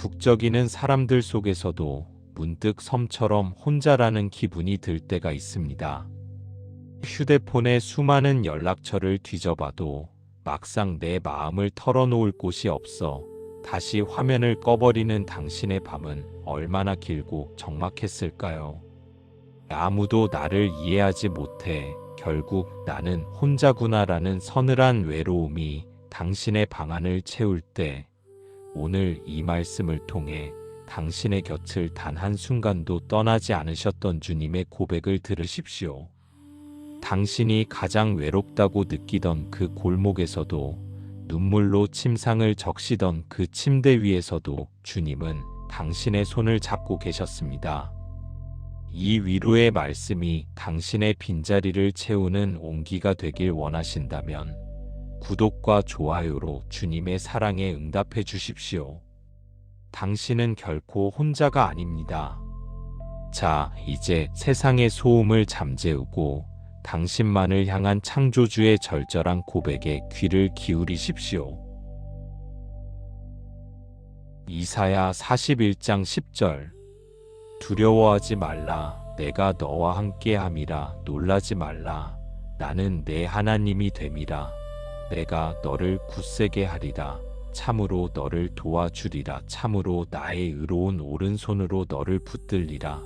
북적이는 사람들 속에서도 문득 섬처럼 혼자라는 기분이 들 때가 있습니다. 휴대폰의 수많은 연락처를 뒤져봐도 막상 내 마음을 털어놓을 곳이 없어 다시 화면을 꺼버리는 당신의 밤은 얼마나 길고 적막했을까요? 아무도 나를 이해하지 못해 결국 나는 혼자구나라는 서늘한 외로움이 당신의 방안을 채울 때 오늘 이 말씀을 통해 당신의 곁을 단 한순간도 떠나지 않으셨던 주님의 고백을 들으십시오. 당신이 가장 외롭다고 느끼던 그 골목에서도 눈물로 침상을 적시던 그 침대 위에서도 주님은 당신의 손을 잡고 계셨습니다. 이 위로의 말씀이 당신의 빈자리를 채우는 온기가 되길 원하신다면 구독과 좋아요로 주님의 사랑에 응답해 주십시오. 당신은 결코 혼자가 아닙니다. 자, 이제 세상의 소음을 잠재우고 당신만을 향한 창조주의 절절한 고백에 귀를 기울이십시오. 이사야 41장 10절. 두려워하지 말라. 내가 너와 함께함이라. 놀라지 말라. 나는 내 하나님이 됨이라. 내가 너를 굳세게 하리라. 참으로 너를 도와주리라. 참으로 나의 의로운 오른손으로 너를 붙들리라.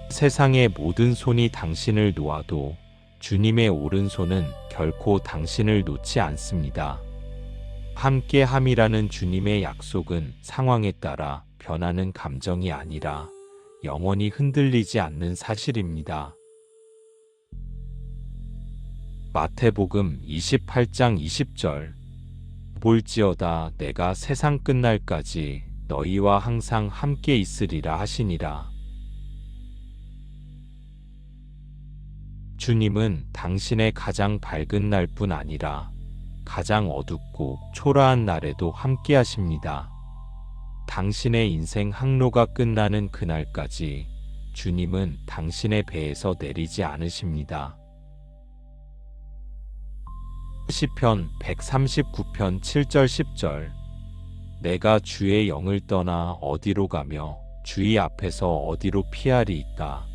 세상의 모든 손이 당신을 놓아도 주님의 오른손은 결코 당신을 놓지 않습니다. 함께함이라는 주님의 약속은 상황에 따라 변하는 감정이 아니라 영원히 흔들리지 않는 사실입니다. 마태복음 28장 20절. 볼지어다 내가 세상 끝날까지 너희와 항상 함께 있으리라 하시니라. 주님은 당신의 가장 밝은 날뿐 아니라 가장 어둡고 초라한 날에도 함께 하십니다. 당신의 인생 항로가 끝나는 그날까지 주님은 당신의 배에서 내리지 않으십니다. 시편 139편 7절 10절. 내가 주의 영을 떠나 어디로 가며 주의 앞에서 어디로 피하리이까.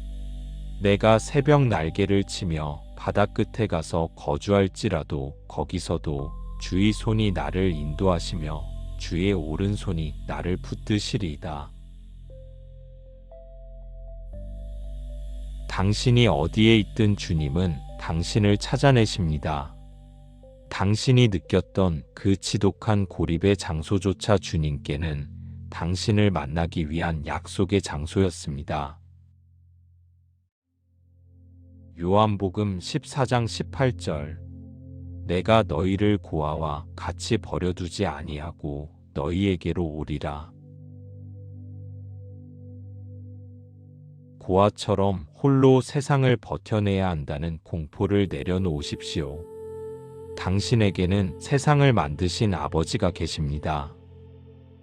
내가 새벽 날개를 치며 바다 끝에 가서 거주할지라도 거기서도 주의 손이 나를 인도하시며 주의 오른손이 나를 붙드시리이다. 당신이 어디에 있든 주님은 당신을 찾아내십니다. 당신이 느꼈던 그 지독한 고립의 장소조차 주님께는 당신을 만나기 위한 약속의 장소였습니다. 요한복음 14장 18절. 내가 너희를 고아와 같이 버려두지 아니하고 너희에게로 오리라. 고아처럼 홀로 세상을 버텨내야 한다는 공포를 내려놓으십시오. 당신에게는 세상을 만드신 아버지가 계십니다.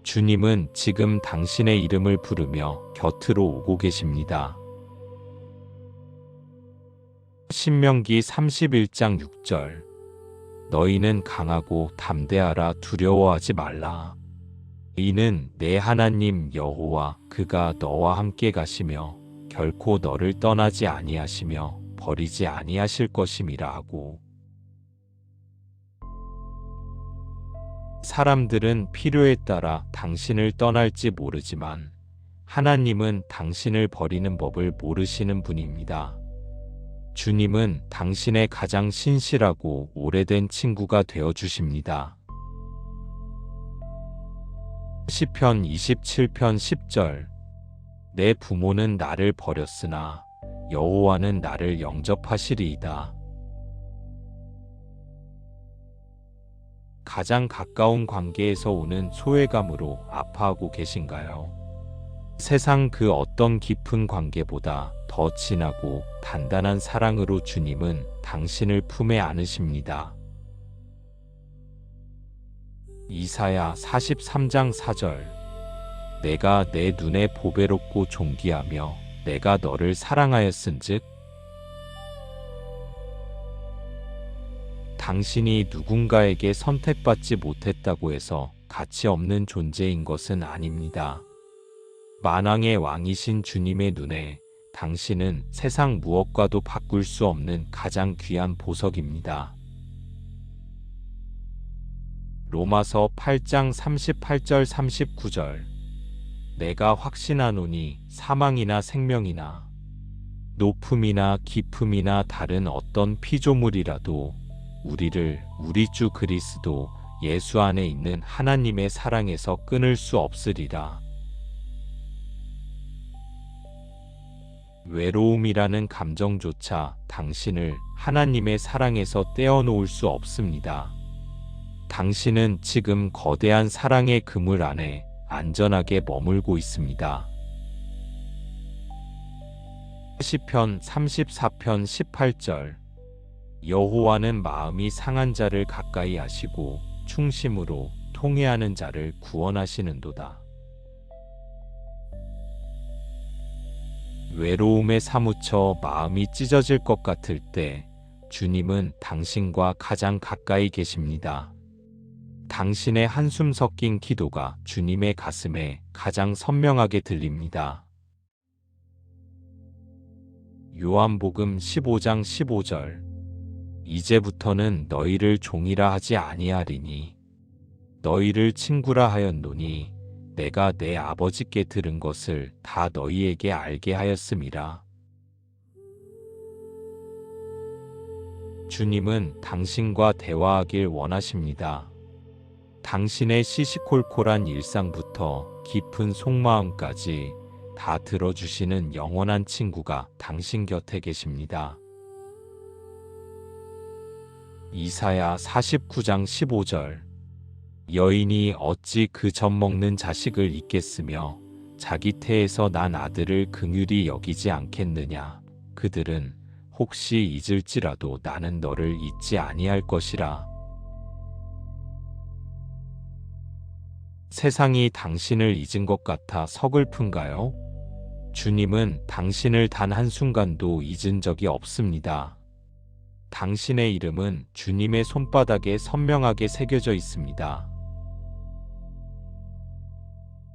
주님은 지금 당신의 이름을 부르며 곁으로 오고 계십니다. 신명기 31장 6절. 너희는 강하고 담대하라. 두려워하지 말라. 이는 내 하나님 여호와 그가 너와 함께 가시며 결코 너를 떠나지 아니하시며 버리지 아니하실 것임이라 하고. 사람들은 필요에 따라 당신을 떠날지 모르지만 하나님은 당신을 버리는 법을 모르시는 분입니다. 주님은 당신의 가장 신실하고 오래된 친구가 되어 주십니다. 시편 27편 10절. 내 부모는 나를 버렸으나 여호와는 나를 영접하시리이다. 가장 가까운 관계에서 오는 소외감으로 아파하고 계신가요? 세상 그 어떤 깊은 관계보다 더 진하고 단단한 사랑으로 주님은 당신을 품에 안으십니다. 이사야 43장 4절. 내가 내 눈에 보배롭고 존귀하며 내가 너를 사랑하였은즉. 당신이 누군가에게 선택받지 못했다고 해서 가치 없는 존재인 것은 아닙니다. 만왕의 왕이신 주님의 눈에 당신은 세상 무엇과도 바꿀 수 없는 가장 귀한 보석입니다. 로마서 8장 38절 39절 내가 확신하노니 사망이나 생명이나 높음이나 깊음이나 다른 어떤 피조물이라도 우리를 우리 주 그리스도 예수 안에 있는 하나님의 사랑에서 끊을 수 없으리라. 외로움이라는 감정조차 당신을 하나님의 사랑에서 떼어놓을 수 없습니다. 당신은 지금 거대한 사랑의 그물 안에 안전하게 머물고 있습니다. 시편 34편 18절 여호와는 마음이 상한 자를 가까이 하시고 충심으로 통회하는 자를 구원하시는도다. 외로움에 사무쳐 마음이 찢어질 것 같을 때 주님은 당신과 가장 가까이 계십니다. 당신의 한숨 섞인 기도가 주님의 가슴에 가장 선명하게 들립니다. 요한복음 15장 15절 이제부터는 너희를 종이라 하지 아니하리니 너희를 친구라 하였노니 내가 내 아버지께 들은 것을 다 너희에게 알게 하였음이라. 주님은 당신과 대화하길 원하십니다. 당신의 시시콜콜한 일상부터 깊은 속마음까지 다 들어주시는 영원한 친구가 당신 곁에 계십니다. 이사야 49장 15절 여인이 어찌 그 젖먹는 자식을 잊겠으며 자기 태에서 난 아들을 긍휼히 여기지 않겠느냐. 그들은 혹시 잊을지라도 나는 너를 잊지 아니할 것이라. 세상이 당신을 잊은 것 같아 서글픈가요? 주님은 당신을 단 한순간도 잊은 적이 없습니다. 당신의 이름은 주님의 손바닥에 선명하게 새겨져 있습니다.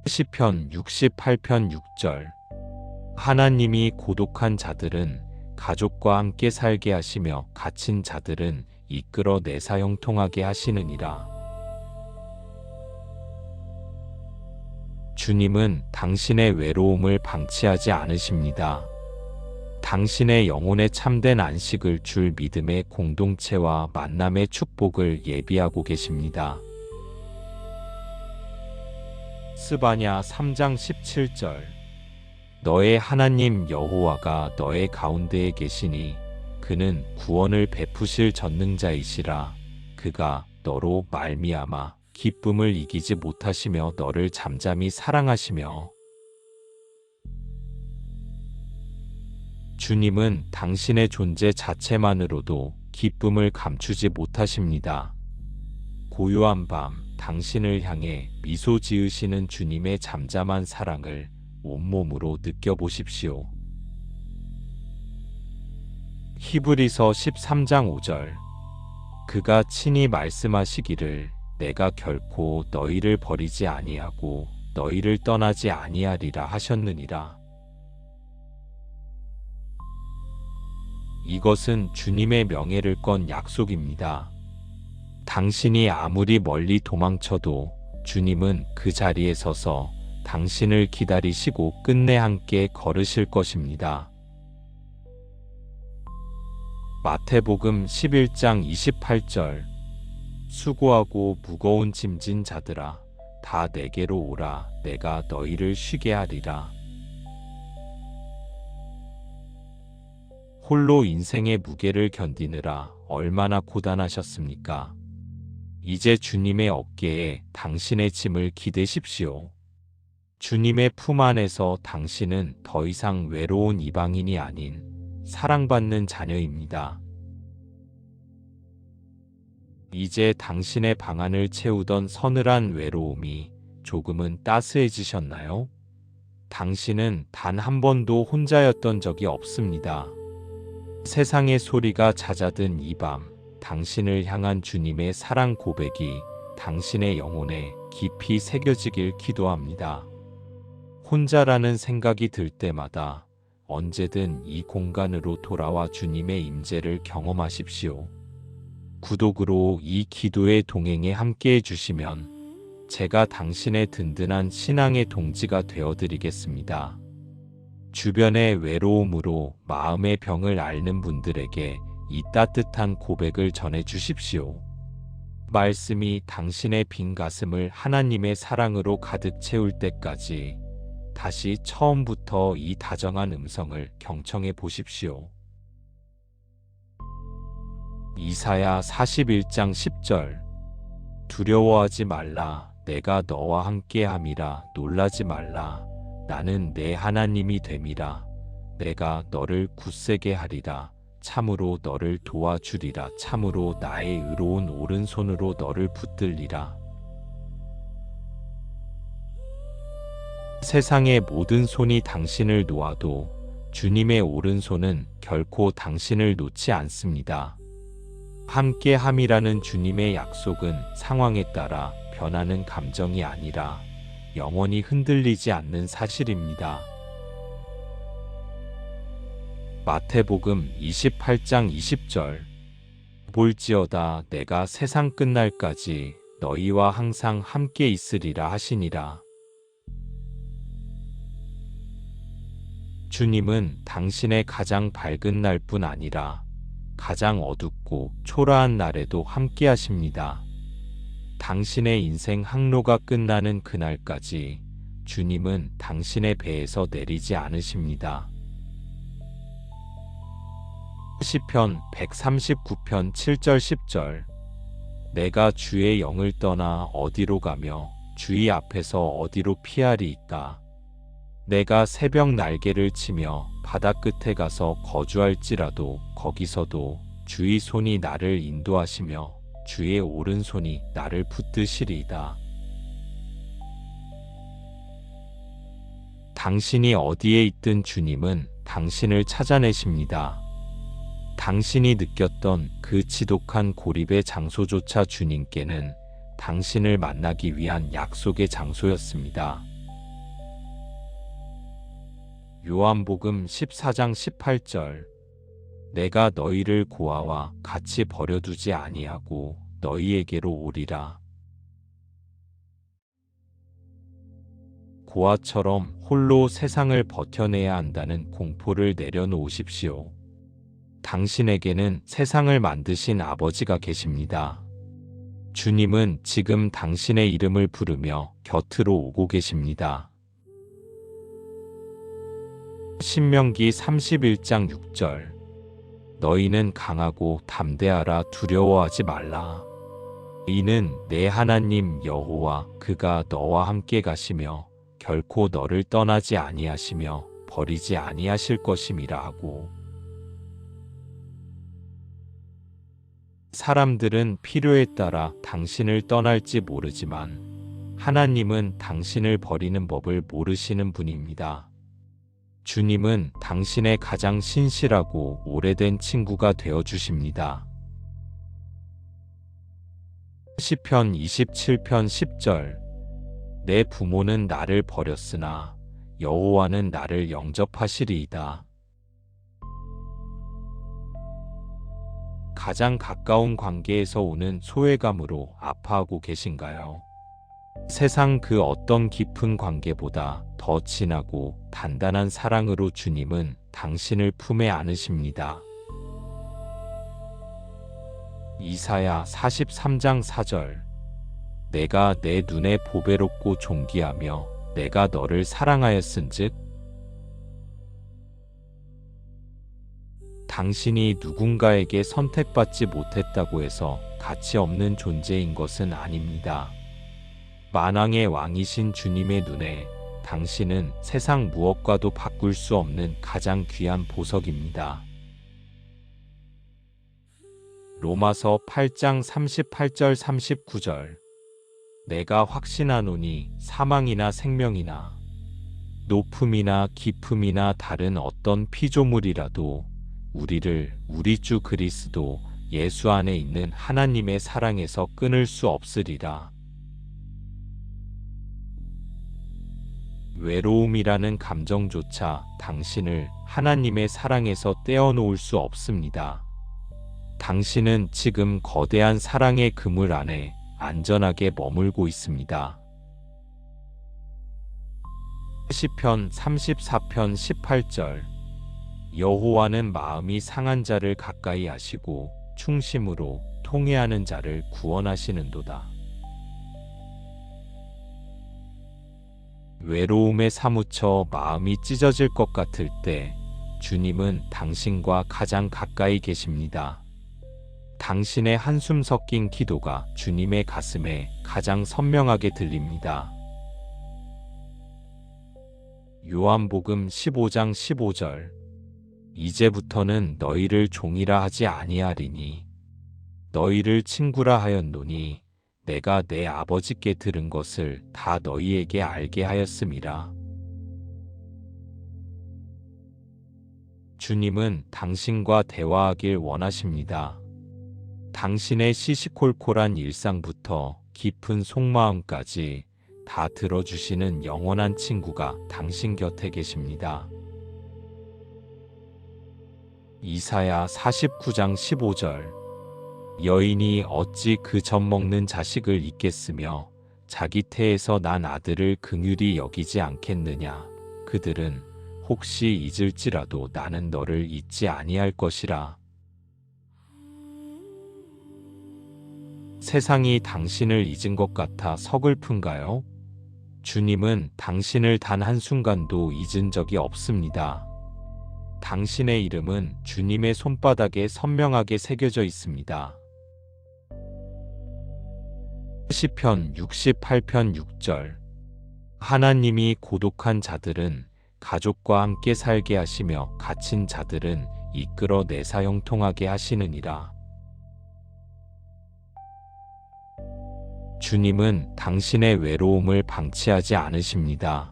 시편 68편 6절 하나님이 고독한 자들은 가족과 함께 살게 하시며 갇힌 자들은 이끌어 내사 형통하게 하시느니라. 주님은 당신의 외로움을 방치하지 않으십니다. 당신의 영혼에 참된 안식을 줄 믿음의 공동체와 만남의 축복을 예비하고 계십니다. 스바냐 3장 17절 너의 하나님 여호와가 너의 가운데에 계시니 그는 구원을 베푸실 전능자이시라. 그가 너로 말미암아 기쁨을 이기지 못하시며 너를 잠잠히 사랑하시며 주님은 당신의 존재 자체만으로도 기쁨을 감추지 못하십니다. 고요한 밤 당신을 향해 미소 지으시는 주님의 잠잠한 사랑을 온몸으로 느껴보십시오. 히브리서 13장 5절 그가 친히 말씀하시기를 내가 결코 너희를 버리지 아니하고 너희를 떠나지 아니하리라 하셨느니라. 이것은 주님의 명예를 건 약속입니다. 당신이 아무리 멀리 도망쳐도 주님은 그 자리에 서서 당신을 기다리시고 끝내 함께 걸으실 것입니다. 마태복음 11장 28절 수고하고 무거운 짐진 자들아 다 내게로 오라 내가 너희를 쉬게 하리라. 홀로 인생의 무게를 견디느라 얼마나 고단하셨습니까? 이제 주님의 어깨에 당신의 짐을 기대십시오. 주님의 품 안에서 당신은 더 이상 외로운 이방인이 아닌 사랑받는 자녀입니다. 이제 당신의 방안을 채우던 서늘한 외로움이 조금은 따스해지셨나요? 당신은 단 한 번도 혼자였던 적이 없습니다. 세상의 소리가 잦아든 이 밤, 당신을 향한 주님의 사랑 고백이 당신의 영혼에 깊이 새겨지길 기도합니다. 혼자라는 생각이 들 때마다 언제든 이 공간으로 돌아와 주님의 임재를 경험하십시오. 구독으로 이 기도의 동행에 함께해 주시면 제가 당신의 든든한 신앙의 동지가 되어드리겠습니다. 주변의 외로움으로 마음의 병을 앓는 분들에게 이 따뜻한 고백을 전해 주십시오. 말씀이 당신의 빈 가슴을 하나님의 사랑으로 가득 채울 때까지 다시 처음부터 이 다정한 음성을 경청해 보십시오. 이사야 41장 10절. 두려워하지 말라. 내가 너와 함께함이라. 놀라지 말라. 나는 내 하나님이 됨이라. 내가 너를 굳세게 하리라. 참으로 너를 도와주리라. 참으로 나의 의로운 오른손으로 너를 붙들리라. 세상의 모든 손이 당신을 놓아도 주님의 오른손은 결코 당신을 놓지 않습니다. 함께함이라는 주님의 약속은 상황에 따라 변하는 감정이 아니라 영원히 흔들리지 않는 사실입니다. 마태복음 28장 20절. 볼지어다 내가 세상 끝날까지 너희와 항상 함께 있으리라 하시니라. 주님은 당신의 가장 밝은 날뿐 아니라 가장 어둡고 초라한 날에도 함께 하십니다. 당신의 인생 항로가 끝나는 그날까지 주님은 당신의 배에서 내리지 않으십니다. 시편 139편 7절 10절. 내가 주의 영을 떠나 어디로 가며 주의 앞에서 어디로 피하리이까. 내가 새벽 날개를 치며 바다 끝에 가서 거주할지라도 거기서도 주의 손이 나를 인도하시며 주의 오른손이 나를 붙드시리이다. 당신이 어디에 있든 주님은 당신을 찾아내십니다. 당신이 느꼈던 그 지독한 고립의 장소조차 주님께는 당신을 만나기 위한 약속의 장소였습니다. 요한복음 14장 18절. 내가 너희를 고아와 같이 버려두지 아니하고 너희에게로 오리라. 고아처럼 홀로 세상을 버텨내야 한다는 공포를 내려놓으십시오. 당신에게는 세상을 만드신 아버지가 계십니다. 주님은 지금 당신의 이름을 부르며 곁으로 오고 계십니다. 신명기 31장 6절. 너희는 강하고 담대하라. 두려워하지 말라. 이는 내 하나님 여호와 그가 너와 함께 가시며 결코 너를 떠나지 아니하시며 버리지 아니하실 것임이라 하고. 사람들은 필요에 따라 당신을 떠날지 모르지만 하나님은 당신을 버리는 법을 모르시는 분입니다. 주님은 당신의 가장 신실하고 오래된 친구가 되어 주십니다. 시편 27편 10절. 내 부모는 나를 버렸으나 여호와는 나를 영접하시리이다. 가장 가까운 관계에서 오는 소외감으로 아파하고 계신가요? 세상 그 어떤 깊은 관계보다 더 진하고 단단한 사랑으로 주님은 당신을 품에 안으십니다. 이사야 43장 4절. 내가 내 눈에 보배롭고 존귀하며 내가 너를 사랑하였은즉. 당신이 누군가에게 선택받지 못했다고 해서 가치 없는 존재인 것은 아닙니다. 만왕의 왕이신 주님의 눈에 당신은 세상 무엇과도 바꿀 수 없는 가장 귀한 보석입니다. 로마서 8장 38절 39절. 내가 확신하노니 사망이나 생명이나 높음이나 깊음이나 다른 어떤 피조물이라도 우리를 우리 주 그리스도 예수 안에 있는 하나님의 사랑에서 끊을 수 없으리라. 외로움이라는 감정조차 당신을 하나님의 사랑에서 떼어놓을 수 없습니다. 당신은 지금 거대한 사랑의 그물 안에 안전하게 머물고 있습니다. 시편 34편 18절. 여호와는 마음이 상한 자를 가까이 하시고 충심으로 통회하는 자를 구원하시는도다. 외로움에 사무쳐 마음이 찢어질 것 같을 때 주님은 당신과 가장 가까이 계십니다. 당신의 한숨 섞인 기도가 주님의 가슴에 가장 선명하게 들립니다. 요한복음 15장 15절. 이제부터는 너희를 종이라 하지 아니하리니 너희를 친구라 하였노니 내가 내 아버지께 들은 것을 다 너희에게 알게 하였음이라. 주님은 당신과 대화하길 원하십니다. 당신의 시시콜콜한 일상부터 깊은 속마음까지 다 들어주시는 영원한 친구가 당신 곁에 계십니다. 이사야 49장 15절. 여인이 어찌 그 젖 먹는 자식을 잊겠으며 자기 태에서 난 아들을 긍휼히 여기지 않겠느냐. 그들은 혹시 잊을지라도 나는 너를 잊지 아니할 것이라. 세상이 당신을 잊은 것 같아 서글픈가요? 주님은 당신을 단 한순간도 잊은 적이 없습니다. 당신의 이름은 주님의 손바닥에 선명하게 새겨져 있습니다. 시편 68편 6절. 하나님이 고독한 자들은 가족과 함께 살게 하시며 갇힌 자들은 이끌어 내사 형통하게 하시느니라. 주님은 당신의 외로움을 방치하지 않으십니다.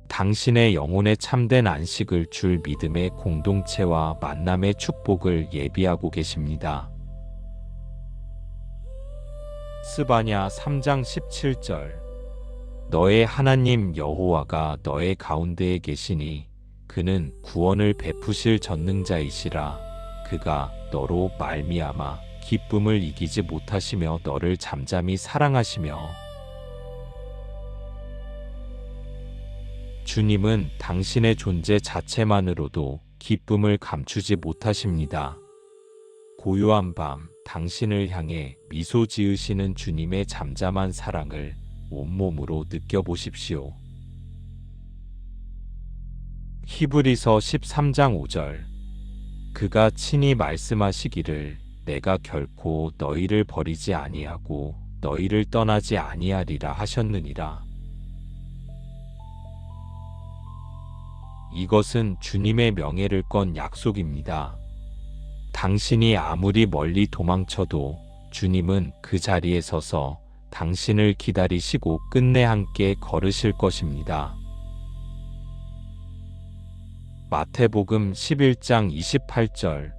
당신의 영혼에 참된 안식을 줄 믿음의 공동체와 만남의 축복을 예비하고 계십니다. 스바냐 3장 17절. 너의 하나님 여호와가 너의 가운데에 계시니 그는 구원을 베푸실 전능자이시라. 그가 너로 말미암아 기쁨을 이기지 못하시며 너를 잠잠히 사랑하시며. 주님은 당신의 존재 자체만으로도 기쁨을 감추지 못하십니다. 고요한 밤 당신을 향해 미소 지으시는 주님의 잠잠한 사랑을 온몸으로 느껴보십시오. 히브리서 13장 5절. 그가 친히 말씀하시기를 내가 결코 너희를 버리지 아니하고 너희를 떠나지 아니하리라 하셨느니라. 이것은 주님의 명예를 건 약속입니다. 당신이 아무리 멀리 도망쳐도 주님은 그 자리에 서서 당신을 기다리시고 끝내 함께 걸으실 것입니다. 마태복음 11장 28절.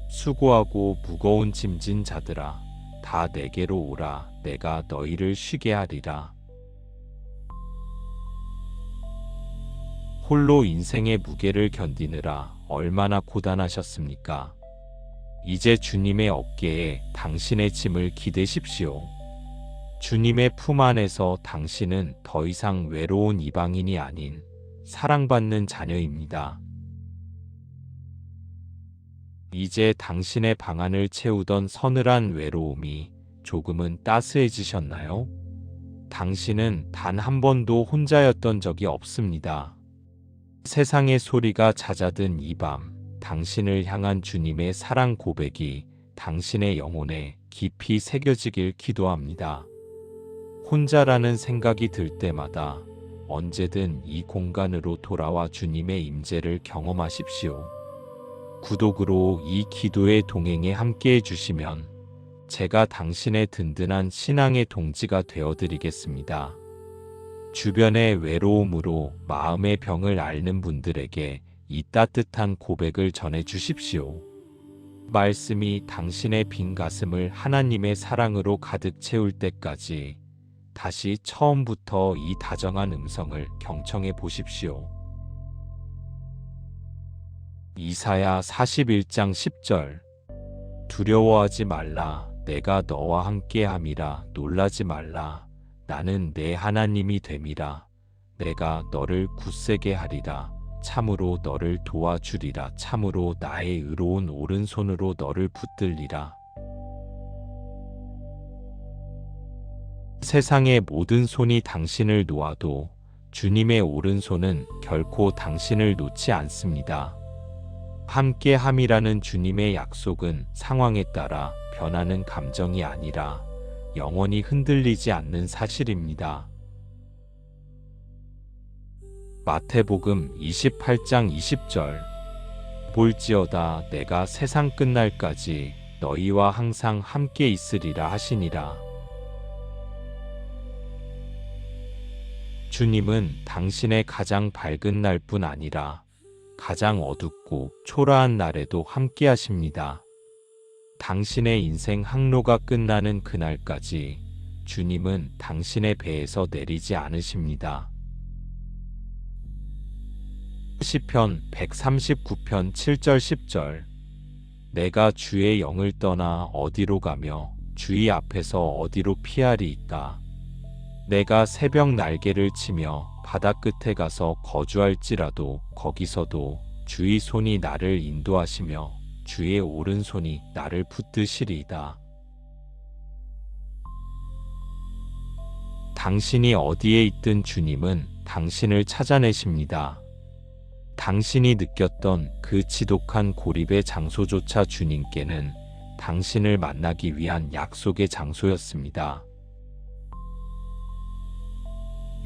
수고하고 무거운 짐진 자들아 다 내게로 오라. 내가 너희를 쉬게 하리라. 홀로 인생의 무게를 견디느라 얼마나 고단하셨습니까? 이제 주님의 어깨에 당신의 짐을 기대십시오. 주님의 품 안에서 당신은 더 이상 외로운 이방인이 아닌 사랑받는 자녀입니다. 이제 당신의 방안을 채우던 서늘한 외로움이 조금은 따스해지셨나요? 당신은 단 한 번도 혼자였던 적이 없습니다. 세상의 소리가 잦아든 이 밤, 당신을 향한 주님의 사랑 고백이 당신의 영혼에 깊이 새겨지길 기도합니다. 혼자라는 생각이 들 때마다 언제든 이 공간으로 돌아와 주님의 임재를 경험하십시오. 구독으로 이 기도의 동행에 함께해 주시면 제가 당신의 든든한 신앙의 동지가 되어드리겠습니다. 주변의 외로움으로 마음의 병을 앓는 분들에게 이 따뜻한 고백을 전해 주십시오. 말씀이 당신의 빈 가슴을 하나님의 사랑으로 가득 채울 때까지 다시 처음부터 이 다정한 음성을 경청해 보십시오. 이사야 41장 10절. 두려워하지 말라. 내가 너와 함께함이라. 놀라지 말라. 나는 내 하나님이 됨이라. 내가 너를 굳세게 하리라. 참으로 너를 도와주리라. 참으로 나의 의로운 오른손으로 너를 붙들리라. 세상의 모든 손이 당신을 놓아도 주님의 오른손은 결코 당신을 놓지 않습니다. 함께함이라는 주님의 약속은 상황에 따라 변하는 감정이 아니라 영원히 흔들리지 않는 사실입니다. 마태복음 28장 20절. 볼지어다 내가 세상 끝날까지 너희와 항상 함께 있으리라 하시니라. 주님은 당신의 가장 밝은 날뿐 아니라 가장 어둡고 초라한 날에도 함께 하십니다. 당신의 인생 항로가 끝나는 그날까지 주님은 당신의 배에서 내리지 않으십니다. 시편 139편 7절 10절. 내가 주의 영을 떠나 어디로 가며 주의 앞에서 어디로 피하리이까. 내가 새벽 날개를 치며 바다 끝에 가서 거주할지라도 거기서도 주의 손이 나를 인도하시며 주의 오른손이 나를 붙드시리이다. 당신이 어디에 있든 주님은 당신을 찾아내십니다. 당신이 느꼈던 그 지독한 고립의 장소조차 주님께는 당신을 만나기 위한 약속의 장소였습니다.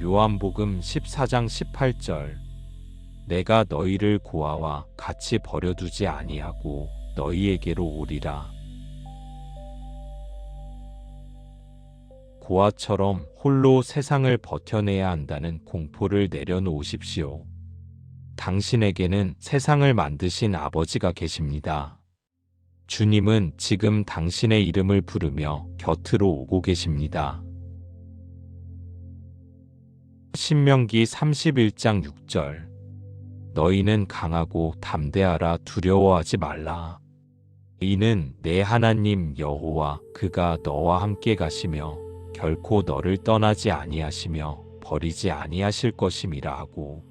요한복음 14장 18절. 내가 너희를 고아와 같이 버려두지 아니하고 너희에게로 오리라. 고아처럼 홀로 세상을 버텨내야 한다는 공포를 내려놓으십시오. 당신에게는 세상을 만드신 아버지가 계십니다. 주님은 지금 당신의 이름을 부르며 곁으로 오고 계십니다. 신명기 31장 6절. 너희는 강하고 담대하라. 두려워하지 말라. 이는 내 하나님 여호와 그가 너와 함께 가시며 결코 너를 떠나지 아니하시며 버리지 아니하실 것임이라 하고.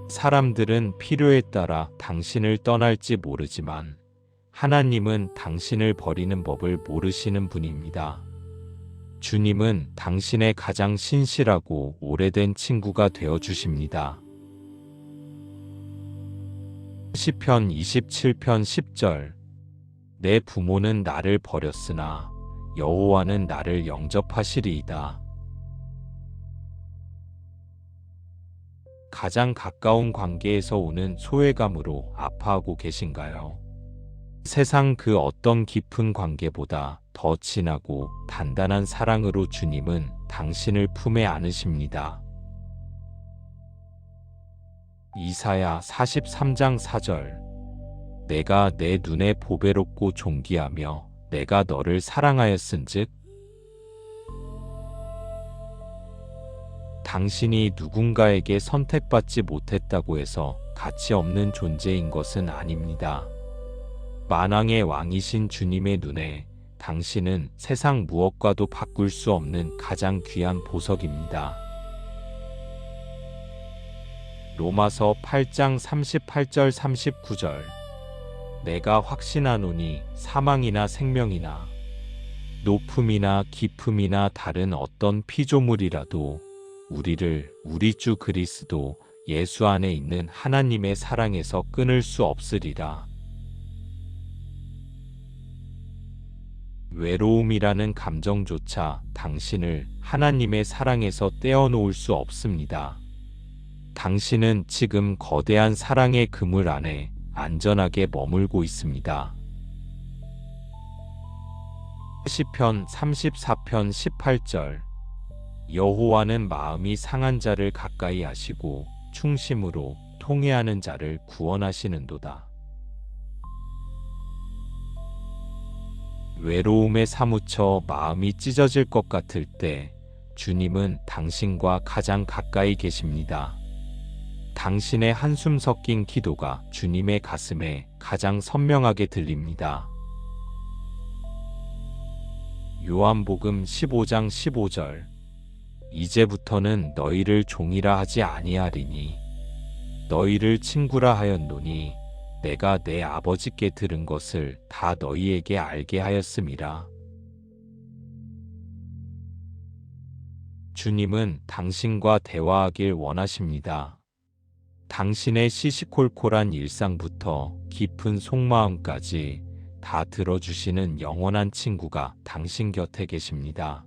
사람들은 필요에 따라 당신을 떠날지 모르지만 하나님은 당신을 버리는 법을 모르시는 분입니다. 주님은 당신의 가장 신실하고 오래된 친구가 되어 주십니다. 시편 27편 10절. 내 부모는 나를 버렸으나 여호와는 나를 영접하시리이다. 가장 가까운 관계에서 오는 소외감으로 아파하고 계신가요? 세상 그 어떤 깊은 관계보다 더 진하고 단단한 사랑으로 주님은 당신을 품에 안으십니다. 이사야 43장 4절. 내가 내 눈에 보배롭고 존귀하며 내가 너를 사랑하였은즉. 당신이 누군가에게 선택받지 못했다고 해서 가치 없는 존재인 것은 아닙니다. 만왕의 왕이신 주님의 눈에 당신은 세상 무엇과도 바꿀 수 없는 가장 귀한 보석입니다. 로마서 8장 38절 39절. 내가 확신하노니 사망이나 생명이나 높음이나 깊음이나 다른 어떤 피조물이라도 우리를 우리 주 그리스도 예수 안에 있는 하나님의 사랑에서 끊을 수 없으리라. 외로움이라는 감정조차 당신을 하나님의 사랑에서 떼어놓을 수 없습니다. 당신은 지금 거대한 사랑의 그물 안에 안전하게 머물고 있습니다. 시편 34편 18절. 여호와는 마음이 상한 자를 가까이 하시고 충심으로 통회하는 자를 구원하시는도다. 외로움에 사무쳐 마음이 찢어질 것 같을 때 주님은 당신과 가장 가까이 계십니다. 당신의 한숨 섞인 기도가 주님의 가슴에 가장 선명하게 들립니다. 요한복음 15장 15절 이제부터는 너희를 종이라 하지 아니하리니 너희를 친구라 하였노니 내가 내 아버지께 들은 것을 다 너희에게 알게 하였음이라. 주님은 당신과 대화하길 원하십니다. 당신의 시시콜콜한 일상부터 깊은 속마음까지 다 들어주시는 영원한 친구가 당신 곁에 계십니다.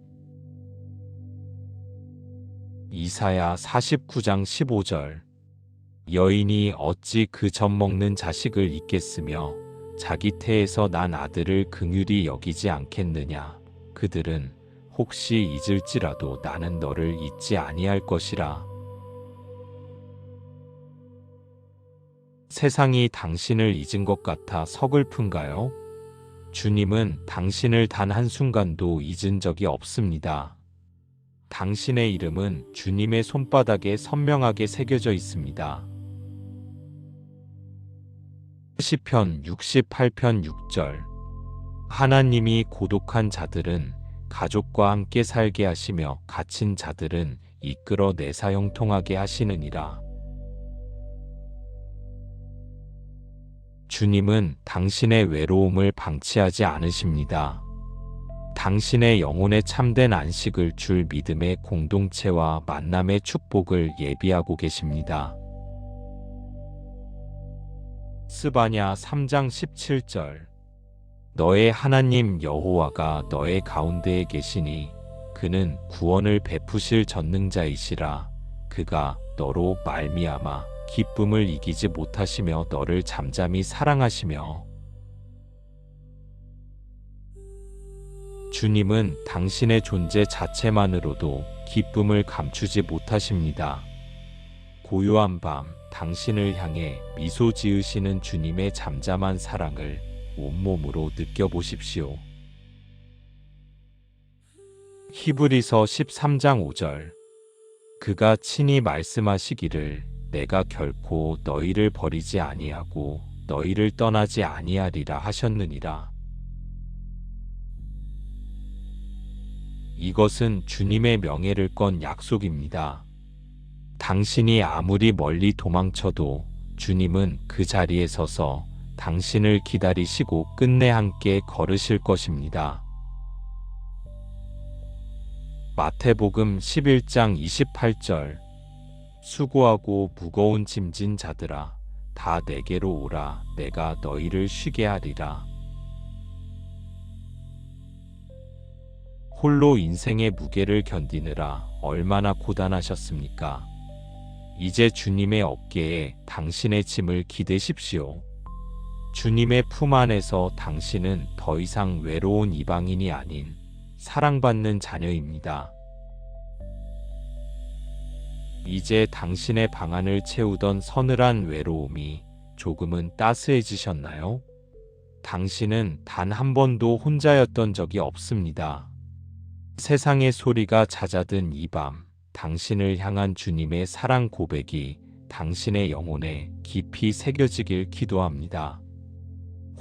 이사야 49장 15절 여인이 어찌 그 젖먹는 자식을 잊겠으며 자기 태에서 난 아들을 긍휼히 여기지 않겠느냐. 그들은 혹시 잊을지라도 나는 너를 잊지 아니할 것이라. 세상이 당신을 잊은 것 같아 서글픈가요? 주님은 당신을 단 한순간도 잊은 적이 없습니다. 당신의 이름은 주님의 손바닥에 선명하게 새겨져 있습니다. 시편 68편 6절 하나님이 고독한 자들은 가족과 함께 살게 하시며 갇힌 자들은 이끌어 내사 형통하게 하시느니라. 주님은 당신의 외로움을 방치하지 않으십니다. 당신의 영혼에 참된 안식을 줄 믿음의 공동체와 만남의 축복을 예비하고 계십니다. 스바냐 3장 17절 너의 하나님 여호와가 너의 가운데에 계시니 그는 구원을 베푸실 전능자이시라. 그가 너로 말미암아 기쁨을 이기지 못하시며 너를 잠잠히 사랑하시며. 주님은 당신의 존재 자체만으로도 기쁨을 감추지 못하십니다. 고요한 밤 당신을 향해 미소 지으시는 주님의 잠잠한 사랑을 온몸으로 느껴보십시오. 히브리서 13장 5절 그가 친히 말씀하시기를 내가 결코 너희를 버리지 아니하고 너희를 떠나지 아니하리라 하셨느니라. 이것은 주님의 명예를 건 약속입니다. 당신이 아무리 멀리 도망쳐도 주님은 그 자리에 서서 당신을 기다리시고 끝내 함께 걸으실 것입니다. 마태복음 11장 28절 수고하고 무거운 짐진 자들아 다 내게로 오라 내가 너희를 쉬게 하리라. 홀로 인생의 무게를 견디느라 얼마나 고단하셨습니까? 이제 주님의 어깨에 당신의 짐을 기대십시오. 주님의 품 안에서 당신은 더 이상 외로운 이방인이 아닌 사랑받는 자녀입니다. 이제 당신의 방안을 채우던 서늘한 외로움이 조금은 따스해지셨나요? 당신은 단 한 번도 혼자였던 적이 없습니다. 세상의 소리가 잦아든 이 밤, 당신을 향한 주님의 사랑 고백이 당신의 영혼에 깊이 새겨지길 기도합니다.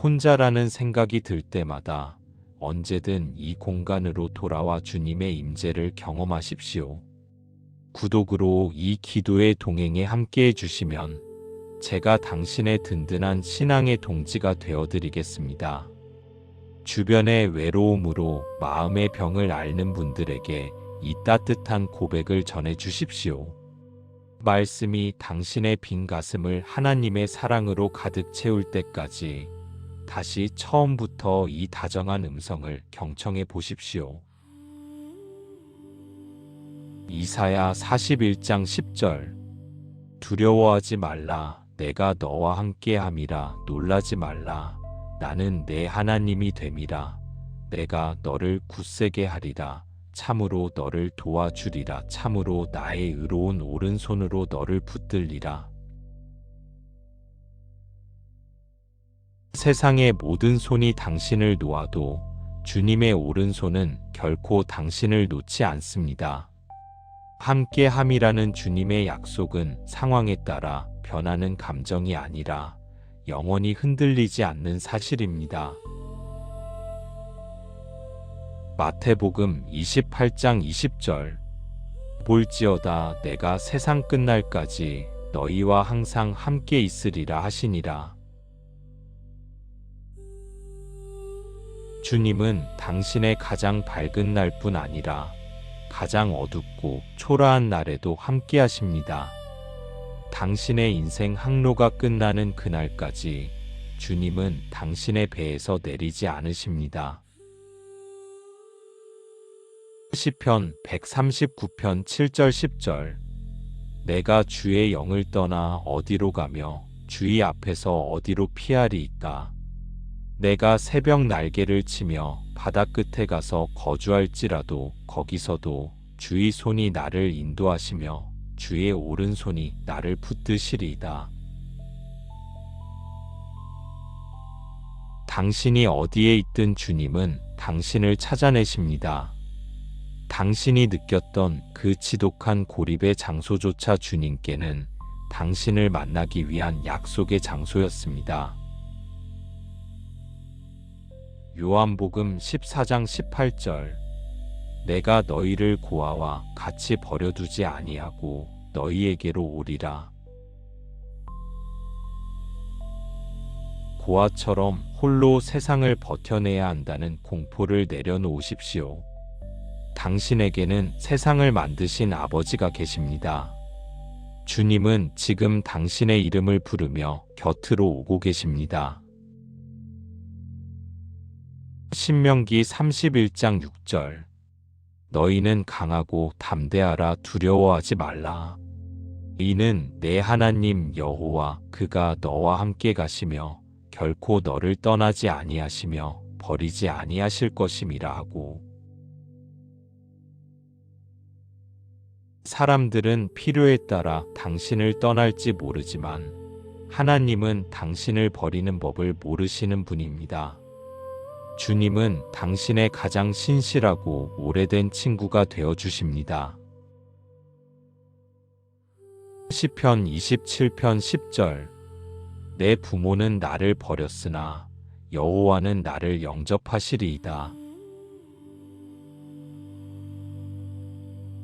혼자라는 생각이 들 때마다 언제든 이 공간으로 돌아와 주님의 임재를 경험하십시오. 구독으로 이 기도의 동행에 함께해 주시면 제가 당신의 든든한 신앙의 동지가 되어드리겠습니다. 주변의 외로움으로 마음의 병을 앓는 분들에게 이 따뜻한 고백을 전해 주십시오. 말씀이 당신의 빈 가슴을 하나님의 사랑으로 가득 채울 때까지 다시 처음부터 이 다정한 음성을 경청해 보십시오. 이사야 41장 10절 두려워하지 말라 내가 너와 함께함이라 놀라지 말라 나는 내 하나님이 됨이라 내가 너를 굳세게 하리라 참으로 너를 도와주리라 참으로 나의 의로운 오른손으로 너를 붙들리라. 세상의 모든 손이 당신을 놓아도 주님의 오른손은 결코 당신을 놓지 않습니다. 함께함이라는 주님의 약속은 상황에 따라 변하는 감정이 아니라 영원히 흔들리지 않는 사실입니다. 마태복음 28장 20절 볼지어다 내가 세상 끝날까지 너희와 항상 함께 있으리라 하시니라. 주님은 당신의 가장 밝은 날뿐 아니라 가장 어둡고 초라한 날에도 함께 하십니다. 당신의 인생 항로가 끝나는 그날까지 주님은 당신의 배에서 내리지 않으십니다. 시편 139편 7절 10절 내가 주의 영을 떠나 어디로 가며 주의 앞에서 어디로 피하리이까. 내가 새벽 날개를 치며 바다 끝에 가서 거주할지라도 거기서도 주의 손이 나를 인도하시며 주의 오른손이 나를 붙드시리이다. 당신이 어디에 있든 주님은 당신을 찾아내십니다. 당신이 느꼈던 그 지독한 고립의 장소조차 주님께는 당신을 만나기 위한 약속의 장소였습니다. 요한복음 14장 18절 내가 너희를 고아와 같이 버려두지 아니하고 너희에게로 오리라. 고아처럼 홀로 세상을 버텨내야 한다는 공포를 내려놓으십시오. 당신에게는 세상을 만드신 아버지가 계십니다. 주님은 지금 당신의 이름을 부르며 곁으로 오고 계십니다. 신명기 31장 6절 너희는 강하고 담대하라 두려워하지 말라. 이는 내 하나님 여호와 그가 너와 함께 가시며 결코 너를 떠나지 아니하시며 버리지 아니하실 것임이라 하고. 사람들은 필요에 따라 당신을 떠날지 모르지만 하나님은 당신을 버리는 법을 모르시는 분입니다. 주님은 당신의 가장 신실하고 오래된 친구가 되어 주십니다. 시편 27편 10절 내 부모는 나를 버렸으나 여호와는 나를 영접하시리이다.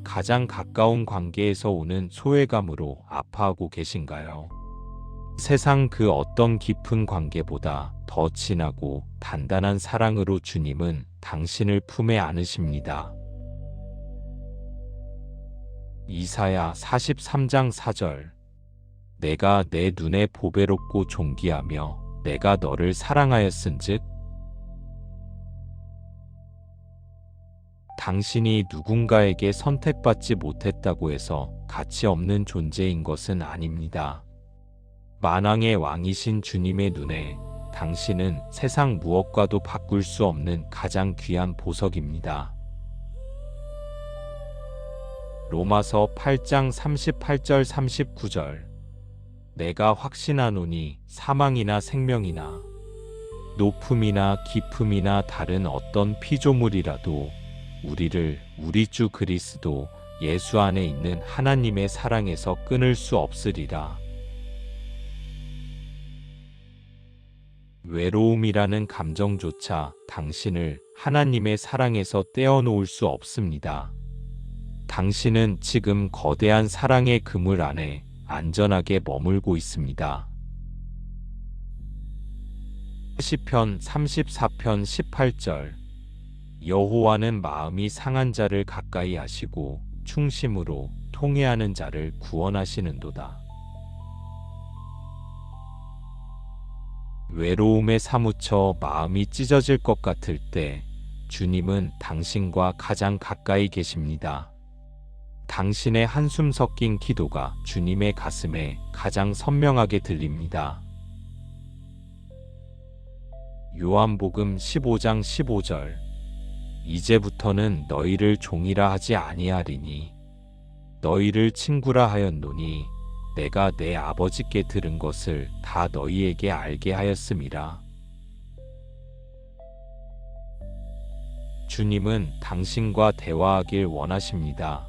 가장 가까운 관계에서 오는 소외감으로 아파하고 계신가요? 세상 그 어떤 깊은 관계보다 더 진하고 단단한 사랑으로 주님은 당신을 품에 안으십니다. 이사야 43장 4절 내가 내 눈에 보배롭고 존귀하며 내가 너를 사랑하였은즉 당신이 누군가에게 선택받지 못했다고 해서 가치 없는 존재인 것은 아닙니다. 만왕의 왕이신 주님의 눈에 당신은 세상 무엇과도 바꿀 수 없는 가장 귀한 보석입니다. 로마서 8장 38절 39절 내가 확신하노니 사망이나 생명이나 높음이나 깊음이나 다른 어떤 피조물이라도 우리를 우리 주 그리스도 예수 안에 있는 하나님의 사랑에서 끊을 수 없으리라. 외로움이라는 감정조차 당신을 하나님의 사랑에서 떼어놓을 수 없습니다. 당신은 지금 거대한 사랑의 그물 안에 안전하게 머물고 있습니다. 시편 34편 18절 여호와는 마음이 상한 자를 가까이 하시고 충심으로 통회하는 자를 구원하시는도다. 외로움에 사무쳐 마음이 찢어질 것 같을 때 주님은 당신과 가장 가까이 계십니다. 당신의 한숨 섞인 기도가 주님의 가슴에 가장 선명하게 들립니다. 요한복음 15장 15절 이제부터는 너희를 종이라 하지 아니하리니 너희를 친구라 하였노니 내가 내 아버지께 들은 것을 다 너희에게 알게 하였음이라. 주님은 당신과 대화하길 원하십니다.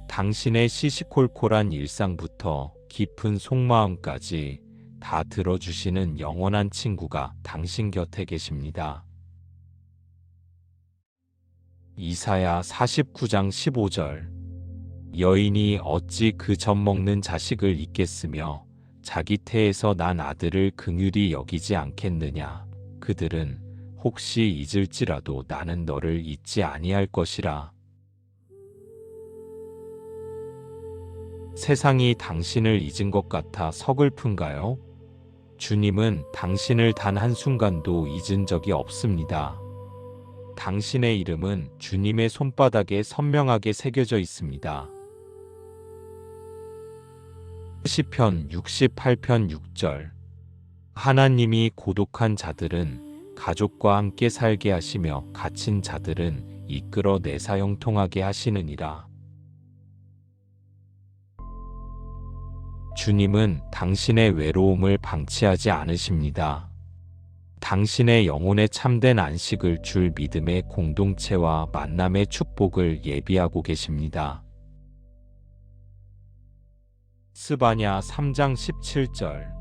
당신의 시시콜콜한 일상부터 깊은 속마음까지 다 들어주시는 영원한 친구가 당신 곁에 계십니다. 이사야 49장 15절. 여인이 어찌 그 젖먹는 자식을 잊겠으며 자기 태에서 난 아들을 긍휼히 여기지 않겠느냐. 그들은 혹시 잊을지라도 나는 너를 잊지 아니할 것이라. 세상이 당신을 잊은 것 같아 서글픈가요? 주님은 당신을 단 한순간도 잊은 적이 없습니다. 당신의 이름은 주님의 손바닥에 선명하게 새겨져 있습니다. 시편 68편 6절. 하나님이 고독한 자들은 가족과 함께 살게 하시며 갇힌 자들은 이끌어 내사 형통하게 하시느니라. 주님은 당신의 외로움을 방치하지 않으십니다. 당신의 영혼에 참된 안식을 줄 믿음의 공동체와 만남의 축복을 예비하고 계십니다. 스바냐 3장 17절.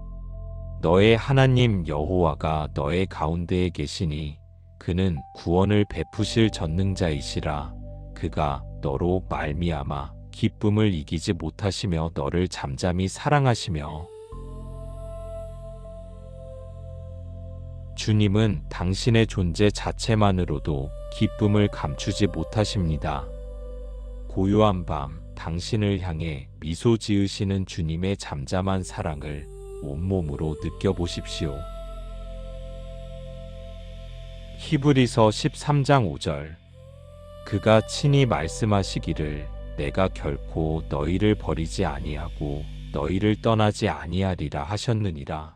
너의 하나님 여호와가 너의 가운데에 계시니 그는 구원을 베푸실 전능자이시라. 그가 너로 말미암아 기쁨을 이기지 못하시며 너를 잠잠히 사랑하시며. 주님은 당신의 존재 자체만으로도 기쁨을 감추지 못하십니다. 고요한 밤 당신을 향해 미소 지으시는 주님의 잠잠한 사랑을 온몸으로 느껴보십시오. 히브리서 13장 5절. 그가 친히 말씀하시기를 내가 결코 너희를 버리지 아니하고 너희를 떠나지 아니하리라 하셨느니라.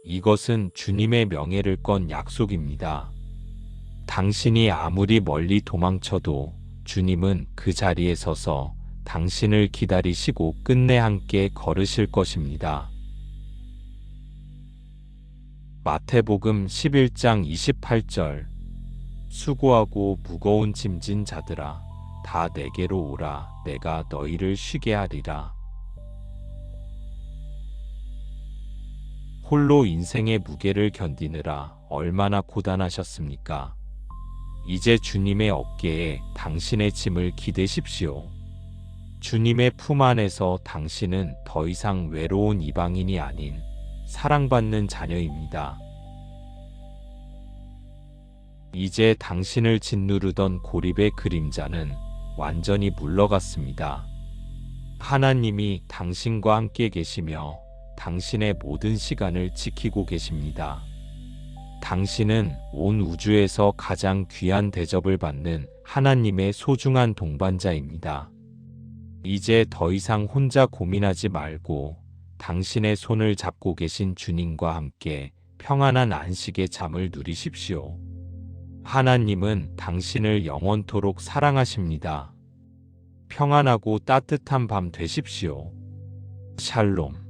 이것은 주님의 명예를 건 약속입니다. 당신이 아무리 멀리 도망쳐도 주님은 그 자리에 서서 당신을 기다리시고 끝내 함께 걸으실 것입니다. 마태복음 11장 28절. 수고하고 무거운 짐진 자들아 다 내게로 오라. 내가 너희를 쉬게 하리라. 홀로 인생의 무게를 견디느라 얼마나 고단하셨습니까? 이제 주님의 어깨에 당신의 짐을 기대십시오. 주님의 품 안에서 당신은 더 이상 외로운 이방인이 아닌 사랑받는 자녀입니다. 이제 당신을 짓누르던 고립의 그림자는 완전히 물러갔습니다. 하나님이 당신과 함께 계시며 당신의 모든 시간을 지키고 계십니다. 당신은 온 우주에서 가장 귀한 대접을 받는 하나님의 소중한 동반자입니다. 이제 더 이상 혼자 고민하지 말고 당신의 손을 잡고 계신 주님과 함께 평안한 안식의 잠을 누리십시오. 하나님은 당신을 영원토록 사랑하십니다. 평안하고 따뜻한 밤 되십시오. 샬롬.